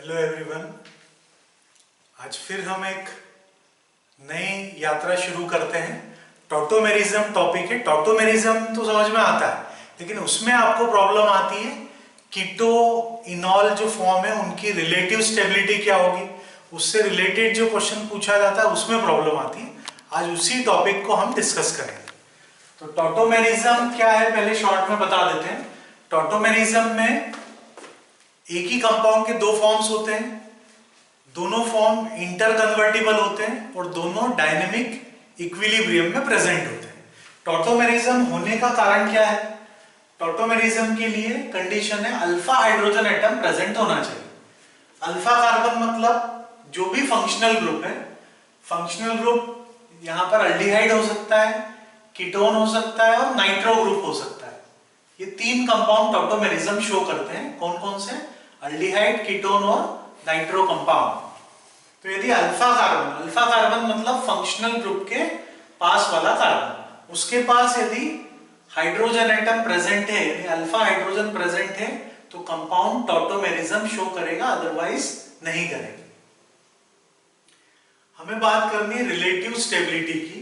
Hello everyone. आज फिर हम एक नई यात्रा शुरू करते हैं। टॉटोमेरिज्म टॉपिक है। टॉटोमेरिज्म तो समझ में आता है, लेकिन उसमें आपको प्रॉब्लम आती है कीटो इनॉल जो फॉर्म है उनकी रिलेटिव स्टेबिलिटी क्या होगी, उससे रिलेटेड जो क्वेश्चन पूछा जाता है उसमें प्रॉब्लम आती है। आज उसी टॉपिक को हम डिस्कस करेंगे। तो टॉटोमेरिज्म क्या है पहले शॉर्ट में बता देते हैं। टॉटोमेरिज्म में एक ही कंपाउंड के दो फॉर्म्स होते हैं, दोनों फॉर्म इंटर कन्वर्टिबल होते हैं और दोनों डायनेमिक इक्विलिब्रियम में प्रेजेंट होते हैं। टॉटोमेरिज्म होने का कारण क्या है? टॉटोमेरिज्म के लिए कंडीशन है अल्फा हाइड्रोजन एटम प्रेजेंट होना चाहिए। अल्फा कार्बन मतलब जो भी फंक्शनल ग्रुप है, फंक्शनल ग्रुप यहां पर अल्डिहाइड हो सकता है, कीटोन हो सकता है और नाइट्रो ग्रुप हो सकता है। ये तीन कंपाउंड टॉटोमेरिज्म शो करते हैं। कौन कौन से? अल्डिहाइड, कीटोन और नाइट्रो कंपाउंड। तो यदि अल्फा कार्बन मतलब फंक्शनल ग्रुप के पास वाला कार्बन, उसके पास यदि हाइड्रोजन एटम प्रेजेंट है, यानी अल्फा हाइड्रोजन प्रेजेंट है, तो कंपाउंड टॉटोमेरिज्म शो करेगा, अदरवाइज नहीं करेगा। हमें बात करनी है रिलेटिव स्टेबिलिटी की।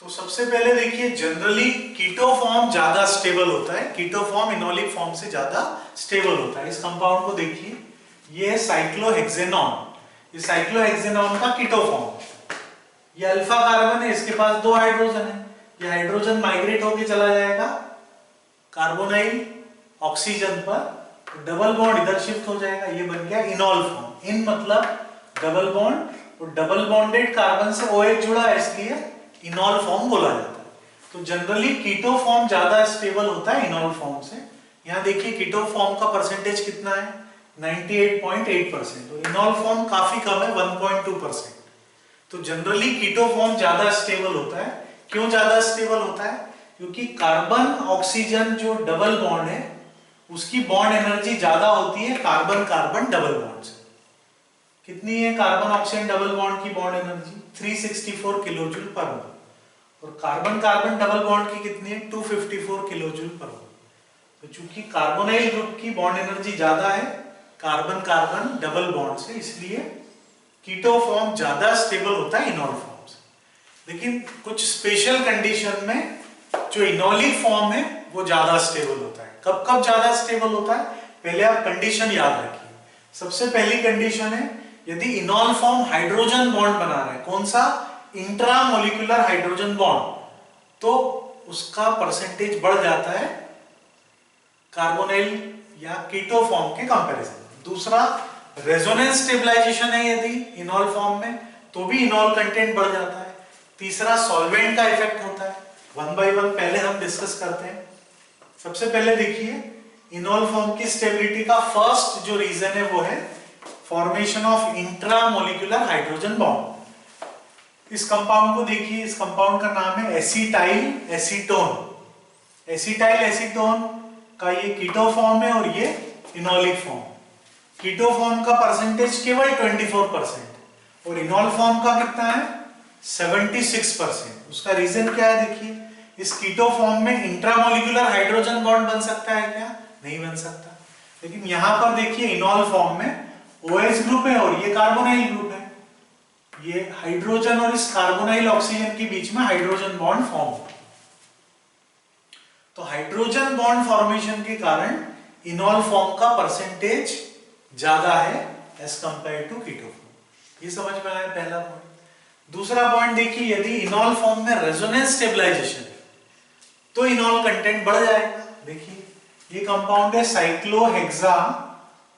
तो सबसे पहले देखिए, जनरली कीटो फॉर्म ज्यादा स्टेबल होता है। कीटो फॉर्म इनोलिक फॉर्म से ज्यादा स्टेबल होता है। इस कंपाउंड को देखिए, ये है साइक्लोहेक्सेनॉन। ये साइक्लोहेक्सेनॉन का कीटो फॉर्म। ये अल्फा कार्बन है, इसके पास दो हाइड्रोजन है। ये हाइड्रोजन माइग्रेट होके चला जाएगा कार्बोनाइल ऑक्सीजन पर, डबल बॉन्ड इधर शिफ्ट हो जाएगा, ये बन गया इनॉल फॉर्म। इन मतलब डबल बॉन्ड, और डबल बॉन्डेड कार्बन से OH जुड़ा है, इसलिए इनॉल फॉर्म बोला जाता है। तो जनरली कीटो फॉर्म ज्यादा स्टेबल होता है इनॉल फॉर्म से। यहां देखिए कीटो फॉर्म का परसेंटेज कितना है, 98.8%, और इनॉल फॉर्म काफी कम है, 1.2%। तो जनरली कीटो फॉर्म ज्यादा स्टेबल होता है। क्यों ज्यादा स्टेबल होता है? क्योंकि कार्बन ऑक्सीजन जो डबल बॉन्ड है उसकी बॉन्ड एनर्जी ज्यादा होती है कार्बन कार्बन डबल बॉन्ड से। कितनी है कार्बन ऑक्सीजन डबल बॉन्ड की बॉन्ड एनर्जी? 364 किलोजूल पर मोल। और कार्बन कार्बन डबल बॉन्ड की कितनी है? 254 किलोजूल पर मोल। तो चूंकि कार्बोनाइल ग्रुप की बॉन्ड एनर्जी ज्यादा है कार्बन कार्बन डबल बॉन्ड से, इसलिए कीटो फॉर्म ज्यादा स्टेबल होता है इनॉल फॉर्म से। लेकिन कुछ स्पेशल कंडीशन में जो इनॉलिक फॉर्म है वो ज्यादा स्टेबल होता है। कब कब ज्यादा स्टेबल होता है? पहले आप कंडीशन याद रखिए। सबसे पहली कंडीशन है यदि इनॉल फॉर्म हाइड्रोजन बॉन्ड बना रहा है, कौन सा? इंट्रामोलिकुलर हाइड्रोजन बॉन्ड, तो उसका परसेंटेज बढ़ जाता है कार्बोनाइल या कीटो फॉर्म के कंपैरिजन। दूसरा, रेजोनेंस स्टेबलाइजेशन है यदि इनॉल फॉर्म में, तो भी इनॉल कंटेंट बढ़ जाता है। तीसरा, सॉल्वेंट का इफेक्ट होता है। वन बाय वन पहले हम डिस्कस करते हैं। सबसे पहले देखिए, इनॉल फॉर्म की स्टेबिलिटी का फर्स्ट जो रीजन है वो है formation of intramolecular hydrogen bond. इस कंपाउंड को देखिए, इस कंपाउंड का नाम है एसिटाइल एसीटोन। एसिटाइल एसीटोन का ये कीटो फॉर्म है और ये इनॉलिक फॉर्म। कीटो फॉर्म का परसेंटेज केवल 24% और इनॉल फॉर्म का कितना है? 76%। उसका रीजन क्या है? देखिए, इस कीटो फॉर्म में इंट्रामोलिकुलर हाइड्रोजन बॉन्ड बन सकता है क्या? नहीं बन सकता। लेकिन यहां पर देखिए, इनॉल फॉर्म में OH ग्रुप है और ये कार्बोनाइल ग्रुप है। ये हाइड्रोजन और इस कार्बोनाइल ऑक्सीजन के बीच में हाइड्रोजन बॉन्ड फॉर्म हो। तो हाइड्रोजन बॉन्ड फॉर्मेशन के कारण इनॉल फॉर्म का परसेंटेज ज्यादा है as compare to keto form. ये समझ में आया पहला पॉइंट। दूसरा पॉइंट देखिए, यदि इनॉल फॉर्म में रेजोनेंस स्टेबलाइजेशन तो इनॉल कंटेंट बढ़ जाएगा। देखिए, ये कंपाउंड है साइक्लोहेक्सा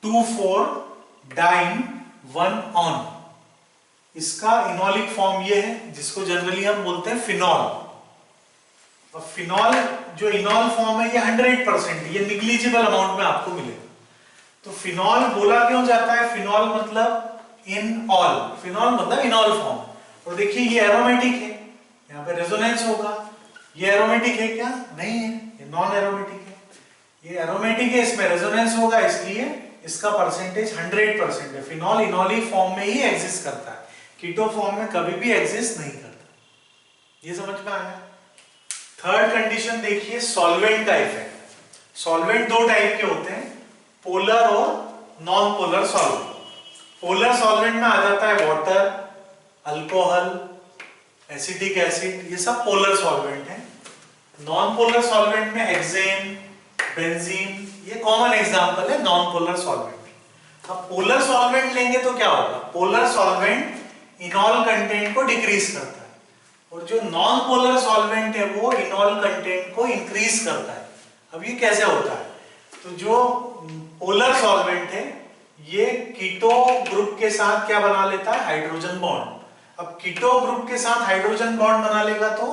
2,4-डाइन 1-ऑन। इसका इनॉलिक फॉर्म ये है जिसको जनरली हम बोलते हैं फिनॉल। और फिनॉल जो इनॉल फॉर्म है ये 100%, ये निग्लिजिबल अमाउंट में आपको मिलेगा। तो फिनॉल बोला क्यों जाता है? फिनॉल मतलब इन ऑल, फिनॉल मतलब इनॉल फॉर्म। और देखिए, ये एरोमेटिक है, यहाँ पे रेजोनेंस होगा। ये एरोमेटिक है क्या? नहीं है, ये नॉन एरोमेटिक है। ये एरोमेटिक है, इसमें रेजोनेंस होगा, इसलिए इसका परसेंटेज 100% है। फिनॉल इनॉलिक फॉर्म में ही एग्जिस्ट करता है, कीटो फॉर्म में कभी भी एग्जिस्ट नहीं करता। ये समझ में आया? थर्ड कंडीशन देखिए, सॉल्वेंट का इफेक्ट। सॉल्वेंट दो टाइप के होते हैं, पोलर और non polar solvent. Polar solvent में आ जाता है वाटर, अल्कोहल, एसिटिक एसिड, ये सब पोलर सॉल्वेंट है। नॉन पोलर सॉल्वेंट में हेक्सेन, बेंजीन, ये कॉमन एग्जांपल है नॉन पोलर सॉल्वेंट। अब पोलर सॉल्वेंट लेंगे तो क्या होगा? पोलर सॉल्वेंट इनॉल कंटेंट को डिक्रीज करता है, और जो नॉन पोलर सॉल्वेंट है वो इनॉल कंटेंट को इंक्रीज करता है। अब ये कैसे होता है? तो जो पोलर सॉल्वेंट है ये कीटो ग्रुप के साथ क्या बना लेता है? Hydrogen bond. अब कीटो ग्रुप के साथ हाइड्रोजन बॉन्ड बना लेगा तो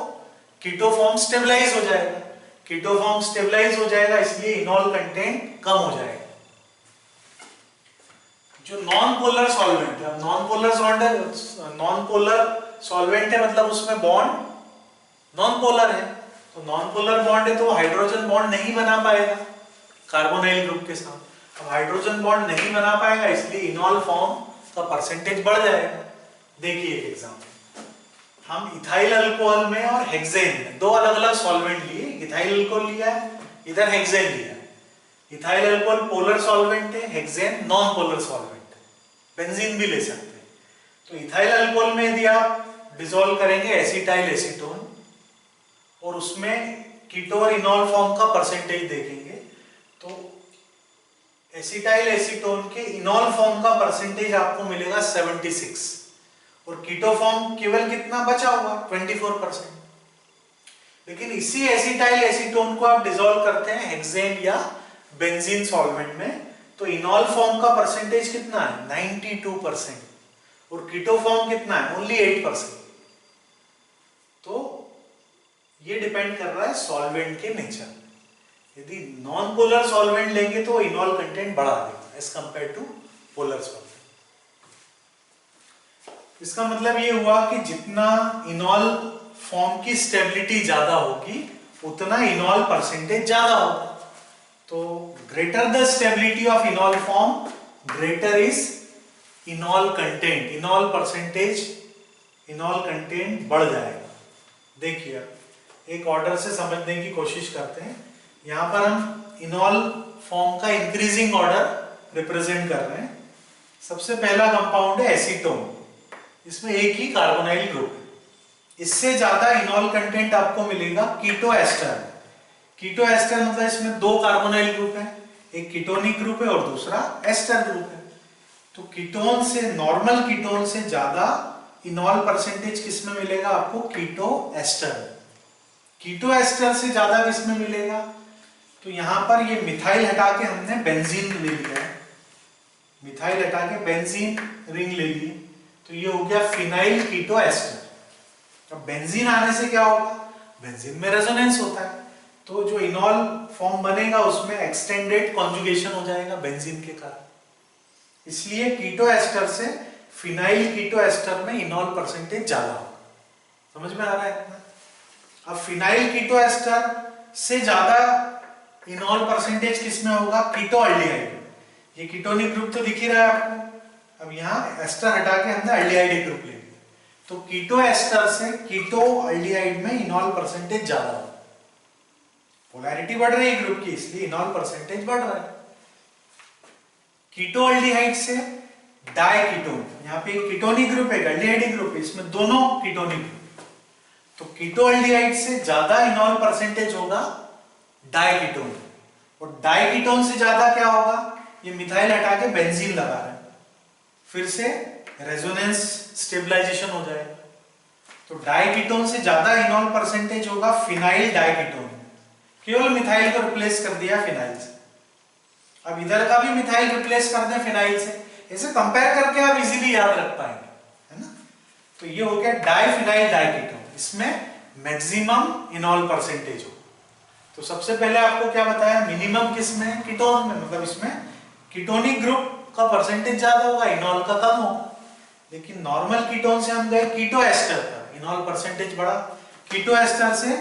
कीटो फॉर्म स्टेबलाइज हो जाएगा। कीटो फॉर्म स्टेबलाइज हो जाएगा, इसलिए इनॉल कंटेंट कम हो जाएगा। जो नॉन पोलर सॉल्वेंट है, नॉन पोलर सॉल्वेंट है मतलब उसमें बॉन्ड नॉन पोलर है, तो नॉन पोलर बॉन्ड है तो हाइड्रोजन बॉन्ड नहीं बना पाएगा कार्बोनाइल ग्रुप के साथ। अब हाइड्रोजन बॉन्ड नहीं बना पाएगा, इसलिए इनॉल फॉर्म का परसेंटेज बढ़ जाएगा। देखिए एक एग्जांपल, हम इथाइल अल्कोहल में और हेक्सेन में दो अलग अलग सॉल्वेंट लिए। इथाइल अल्कोहल लिया है, इधर हेक्सेन लिया है। इथाइल अल्कोहल पोलर सॉल्वेंट है, हेक्सेन नॉन पोलर सॉल्वेंट है। बेंजीन भी ले सकते हैं। तो इथाइल अल्कोहल में यदि आप डिसॉल्व करेंगे एसिटाइल एसीटोन और उसमें कीटो और इनॉल फॉर्म का परसेंटेज देखेंगे, तो एसिटाइल एसीटोन के इनॉल फॉर्म का परसेंटेज आपको मिलेगा 76 और कीटो फॉर्म केवल कितना बचा हुआ? 24%। लेकिन इसी एसिटाइल एसीटोन को आप डिसॉल्व करते हैं हेक्सेन या बेंजीन सॉल्वेंट में, तो इनॉल फॉर्म का परसेंटेज कितना है? 92% और कीटो फॉर्म कितना है? ओनली 8%। तो ये डिपेंड कर रहा है सॉल्वेंट के नेचर। यदि नॉन पोलर सॉल्वेंट लेंगे तो इनॉल कंटेंट बढ़ा देगा as compare to polar solvent. इसका मतलब ये हुआ कि जितना इनॉल फॉर्म की स्टेबिलिटी ज्यादा होगी उतना इनॉल परसेंटेज ज्यादा होगा। तो greater the stability of इनॉल form, greater is इनॉल content, इनॉल percentage, इनॉल content बढ़ जाएगा। देखिए एक ऑर्डर से समझने की कोशिश करते हैं। यहां पर हम इनॉल फॉर्म का इंक्रीजिंग ऑर्डर रिप्रेजेंट कर रहे हैं। सबसे पहला कंपाउंड है एसीटोन, इसमें एक ही कार्बोनाइल ग्रुप है। इससे ज्यादा इनॉल कंटेंट आपको मिलेगा कीटो एस्टर। कीटो एस्टर मतलब इसमें दो कार्बोनाइल ग्रुप है, एक कीटोनिक ग्रुप है और दूसरा एस्टर ग्रुप है। तो कीटोन से, नॉर्मल कीटोन से ज्यादा इनॉल परसेंटेज किसमें मिलेगा आपको? कीटो एस्टर। कीटो एस्टर से ज्यादा किसमें मिलेगा? तो यहां पर ये मिथाइल हटा के हमने बेंजीन ले लिया है, मिथाइल हटा के बेंजीन रिंग ले ली, तो ये हो गया फिनाइल कीटो एस्टर। अब बेंजीन आने से क्या होगा? बेंजीन में रेजोनेंस होता है, तो जो इनॉल फॉर्म बनेगा उसमें एक्सटेंडेड कॉन्जुगेशन हो जाएगा बेंजीन के कारण, इसलिए कीटो एस्टर से फिनाइल कीटो एस्टर में इनॉल परसेंटेज ज्यादा होगा। समझ में आ रहा है? अब फिनाइल कीटो एस्टर से ज्यादा इनॉल परसेंटेज किसमें होगा? कीटो अल्डिहाइड। ये कीटोनिक ग्रुप तो दिख ही रहा है आपको। अब यहाँ एस्टर हटा के हमने अल्डिहाइड ग्रुप ले लिया, तो कीटो एस्टर से कीटो अल्डिहाइड में इनॉल परसेंटेज ज्यादा होगा। पोलैरिटी बढ़ रही है ग्रुप की, इसलिए इनॉल परसेंटेज बढ़ रहा है। कीटो अल्डिहाइड से डाइकीटोन, यहाँ पे कीटोनिक ग्रुप है, अल्डिहाइड ग्रुप है, इसमें दोनों कीटोनिक ग्रुप, तो कीटो अल्डिहाइड से ज्यादा इनॉल परसेंटेज होगा डाइकीटोन, और डाइकीटोन से ज्यादा क्या होगा? ये मिथाइल हटा के बेंजीन लगा रहे हैं, फिर से रेजोनेंस स्टेबलाइजेशन हो जाएगा। तो डाइकीटोन से ज्यादा इनॉल परसेंटेज होगा फिनाइल डाइकीटोन, केवल मिथाइल को रिप्लेस कर दिया फिनाइल से। अब इधर का भी मिथाइल रिप्लेस कर दें फिनाइल से, ऐसे कंपेयर करके आप इजीली याद रख पाएंगे, है ना? तो ये हो गया डाइफिनाइल डाइकीटोन, इसमें मैक्सिमम इनॉल परसेंटेज हो। तो सबसे पहले आपको क्या बताया? मिनिमम किसमें है? कीटोन में, मतलब इसमें कीटोनिक ग्रुप का परसेंटेज ज्यादा होगा, इनॉल का कम होगा। लेकिन नॉर्मल कीटोन से हम गए कीटो एस्टर पर, इनॉल परसेंटेज बढ़ा। कीटो एस्टर से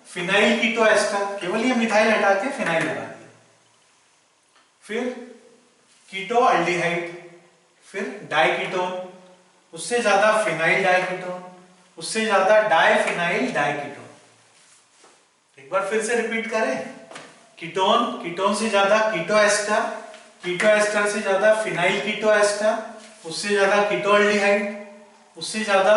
फिनाइल कीटो एस्टर, केवल ये मिथाइल हटा के फिनाइल लगा दिया। फिर कीटो अल्डिहाइड, फिर डाइकीटोन, उससे ज्यादा फिनाइल डाइकीटोन, उससे ज्यादा डाइफिनाइल डाइकीटोन। एक बार फिर से रिपीट करें, कीटोन, कीटोन से ज्यादा कीटो एस्टर, कीटो एस्टर से ज्यादा फिनाइल कीटो एस्टर, उससे ज्यादा कीटोल्डिहाइड, उससे ज्यादा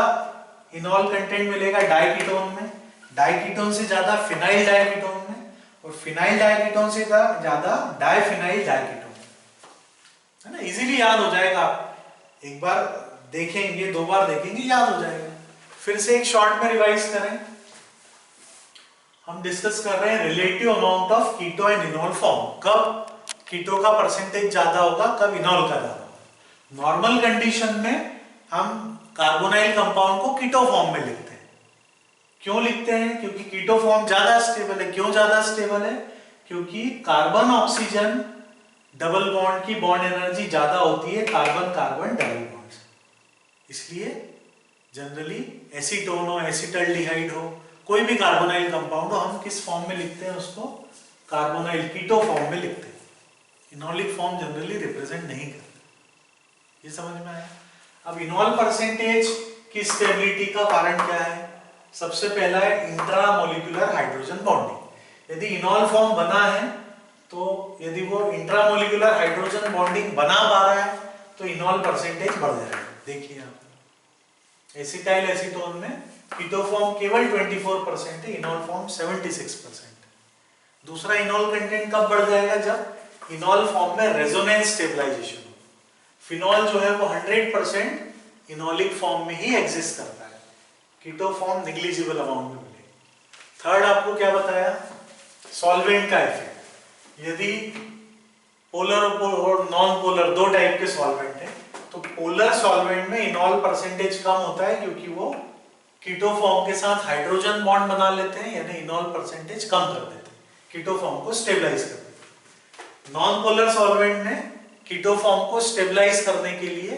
इनॉल कंटेंट मिलेगा डाइकीटोन में, डाइकीटोन से ज्यादा फिनाइल डाइकीटोन में, और फिनाइल डाइकीटोन से ज्यादा डाइफिनाइल डाइकीटोन, है ना। इजीली याद हो जाएगा, एक बार देखेंगे, दो बार देखेंगे, याद हो जाएगा। फिर से एक शॉर्ट में रिवाइज करें, हम डिस्कस कर रहे हैं relative amount of keto and enol form. कब कीटो का परसेंटेज ज्यादा होगा, कब इनॉल का ज्यादा होगा। नॉर्मल कंडीशन में हम कार्बोनाइल कंपाउंड को कीटो फॉर्म में लिखते हैं। क्यों लिखते हैं? क्योंकि कीटो फॉर्म ज्यादा स्टेबल है। क्यों ज्यादा स्टेबल है? क्योंकि कार्बन ऑक्सीजन डबल बॉन्ड की बॉन्ड एनर्जी ज्यादा होती है कार्बन कार्बन डबल बॉन्ड से, इसलिए जनरली एसीटोन हो, एसिटल्डिहाइड हो, कोई भी कार्बोनाइल कंपाउंड हो, हम किस फॉर्म में लिखते हैं उसको? कार्बोनाइल कीटो फॉर्म में लिखते हैं। इनॉलिक फॉर्म जनरली रिप्रेजेंट नहीं करते। ये समझ में आया? अब इनॉल परसेंटेज की स्टेबिलिटी का कारण क्या है? सबसे पहला है इंट्रामोलिकुलर हाइड्रोजन बॉन्डिंग। यदि इनॉल फॉर्म बना है तो यदि वो इंट्रामोलिकुलर हाइड्रोजन बॉन्डिंग बना पा रहा है तो इनॉल परसेंटेज बढ़ जाएगा। देखिए आप एसिटाइल एसीटोन में कीटो फॉर्म केवल 24% है, इनॉल फॉर्म 76%। दूसरा, इनॉल कंटेंट कब बढ़ जाएगा? जब इनॉल फॉर्म में रेजोनेंस स्टेबलाइजेशन हो। फिनॉल जो है वो 100% इनॉलिक फॉर्म में ही एग्जिस्ट करता है, कीटो फॉर्म निग्लिजिबल अमाउंट में मिलेगा। थर्ड आपको क्या बताया? सॉल्वेंट का इफेक्ट। यदि पोलर और नॉन पोलर दो टाइप के सॉल्वेंट हैं, तो पोलर सॉल्वेंट में इनॉल परसेंटेज कम होता है क्योंकि वो कीटो फॉर्म के साथ हाइड्रोजन बॉन्ड बना लेते हैं, यानी इनॉल परसेंटेज कम कर देते हैं, कीटो फॉर्म को स्टेबलाइज कर देते हैं। नॉन पोलर सॉल्वेंट में कीटो फॉर्म को स्टेबलाइज करने के लिए,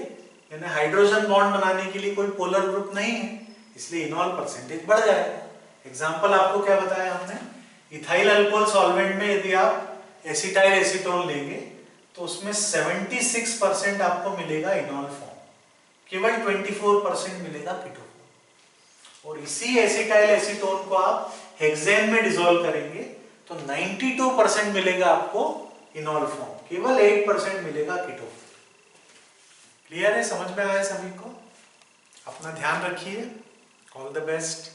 यानी हाइड्रोजन बॉन्ड बनाने के लिए कोई पोलर ग्रुप नहीं है, इसलिए इनॉल परसेंटेज बढ़ जाएगा। एग्जांपल आपको क्या बताया हमने? इथाइल अल्कोहल सॉल्वेंट में यदि आप एसिटाइल एसीटोन लेंगे तो उसमें 76% आपको मिलेगा इनॉल फॉर्म, केवल 24% मिलेगा कीटो फॉर्म। और इसी एसिटाइल एसीटोन को आप हेक्सेन में डिसॉल्व करेंगे तो 92% मिलेगा आपको इनॉल फॉर्म, केवल 8% मिलेगा कीटो फॉर्म। क्लियर है? समझ में आया सभी को? अपना ध्यान रखिए। All the best.